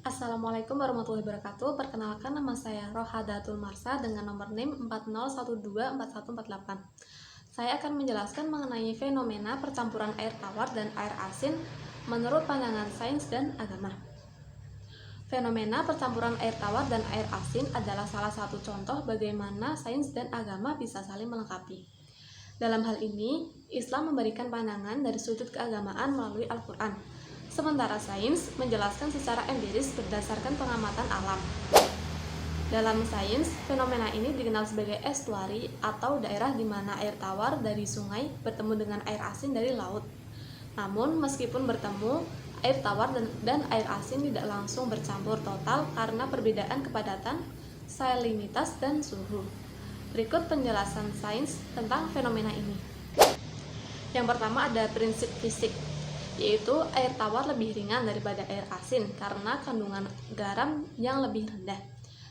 Assalamualaikum warahmatullahi wabarakatuh. Perkenalkan, nama saya Rohadatul Marsa dengan nomor NIM 40124148. Saya akan menjelaskan mengenai fenomena percampuran air tawar dan air asin menurut pandangan sains dan agama. Fenomena percampuran air tawar dan air asin adalah salah satu contoh bagaimana sains dan agama bisa saling melengkapi. Dalam hal ini, Islam memberikan pandangan dari sudut keagamaan melalui Al-Quran, sementara sains menjelaskan secara empiris berdasarkan pengamatan alam. Dalam sains, fenomena ini dikenal sebagai estuari atau daerah di mana air tawar dari sungai bertemu dengan air asin dari laut. Namun, meskipun bertemu, air tawar dan air asin tidak langsung bercampur total karena perbedaan kepadatan, salinitas, dan suhu. Berikut penjelasan sains tentang fenomena ini. Yang pertama ada prinsip fisik, yaitu air tawar lebih ringan daripada air asin karena kandungan garam yang lebih rendah,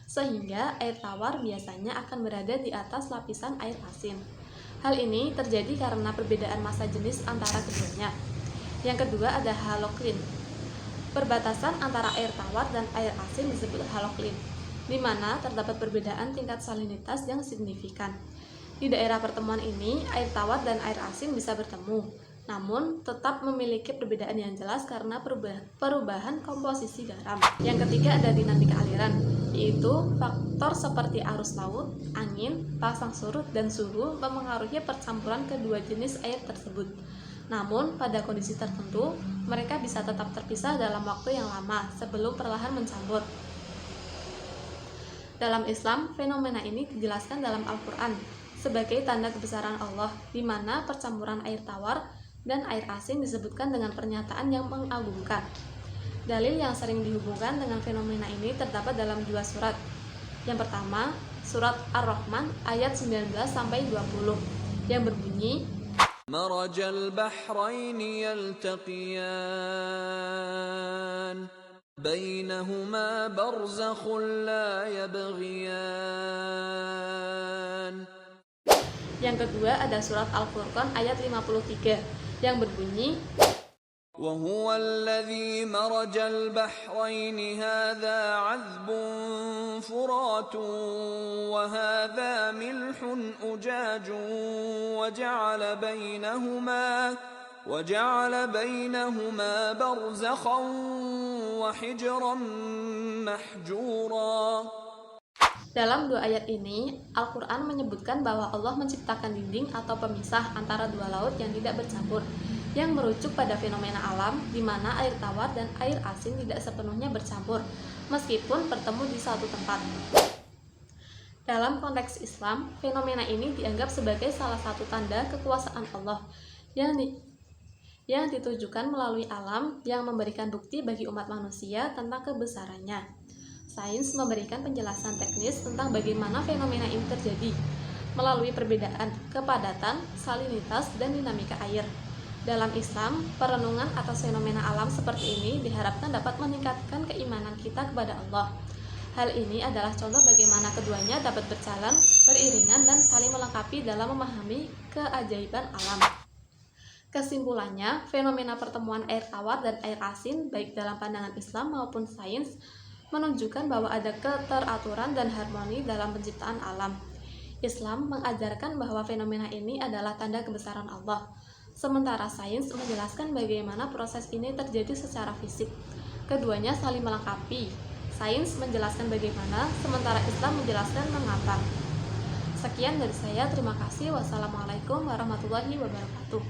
sehingga air tawar biasanya akan berada di atas lapisan air asin. Hal ini terjadi karena perbedaan massa jenis antara keduanya. Yang kedua ada haloklin. Perbatasan antara air tawar dan air asin disebut haloklin, di mana terdapat perbedaan tingkat salinitas yang signifikan. Di daerah pertemuan ini, air tawar dan air asin bisa bertemu, namun tetap memiliki perbedaan yang jelas karena perubahan komposisi garam. Yang ketiga ada dinamika aliran, yaitu faktor seperti arus laut, angin, pasang surut, dan suhu memengaruhi percampuran kedua jenis air tersebut. Namun, pada kondisi tertentu, mereka bisa tetap terpisah dalam waktu yang lama sebelum perlahan mencampur. Dalam Islam, fenomena ini dijelaskan dalam Al-Quran sebagai tanda kebesaran Allah, di mana percampuran air tawar dan air asin disebutkan dengan pernyataan yang mengagumkan. Dalil yang sering dihubungkan dengan fenomena ini terdapat dalam dua surat. Yang pertama, surat Ar-Rahman ayat 19-20 yang berbunyi, Marajal bahraini yaltaqiyan bainahuma barzakhun la yabghiyan. Yang kedua ada surat Al-Furqan ayat 53 yang berbunyi, وهو الذي مرج البحرين هذا عذب فرات وهذا ملح أجاج وجعل بينهما برزخا وحجرا محجورا. Dalam dua ayat ini, Al-Quran menyebutkan bahwa Allah menciptakan dinding atau pemisah antara dua laut yang tidak bercampur, yang merujuk pada fenomena alam di mana air tawar dan air asin tidak sepenuhnya bercampur, meskipun bertemu di satu tempat. Dalam konteks Islam, fenomena ini dianggap sebagai salah satu tanda kekuasaan Allah yang ditujukan melalui alam yang memberikan bukti bagi umat manusia tentang kebesarannya. Sains memberikan penjelasan teknis tentang bagaimana fenomena ini terjadi melalui perbedaan kepadatan, salinitas, dan dinamika air. Dalam Islam, perenungan atas fenomena alam seperti ini diharapkan dapat meningkatkan keimanan kita kepada Allah. Hal ini adalah contoh bagaimana keduanya dapat berjalan beriringan dan saling melengkapi dalam memahami keajaiban alam. Kesimpulannya, fenomena pertemuan air tawar dan air asin baik dalam pandangan Islam maupun sains menunjukkan bahwa ada keteraturan dan harmoni dalam penciptaan alam. Islam mengajarkan bahwa fenomena ini adalah tanda kebesaran Allah, sementara sains menjelaskan bagaimana proses ini terjadi secara fisik. Keduanya saling melengkapi. Sains menjelaskan bagaimana, sementara Islam menjelaskan mengapa. Sekian dari saya, terima kasih. Wassalamualaikum warahmatullahi wabarakatuh.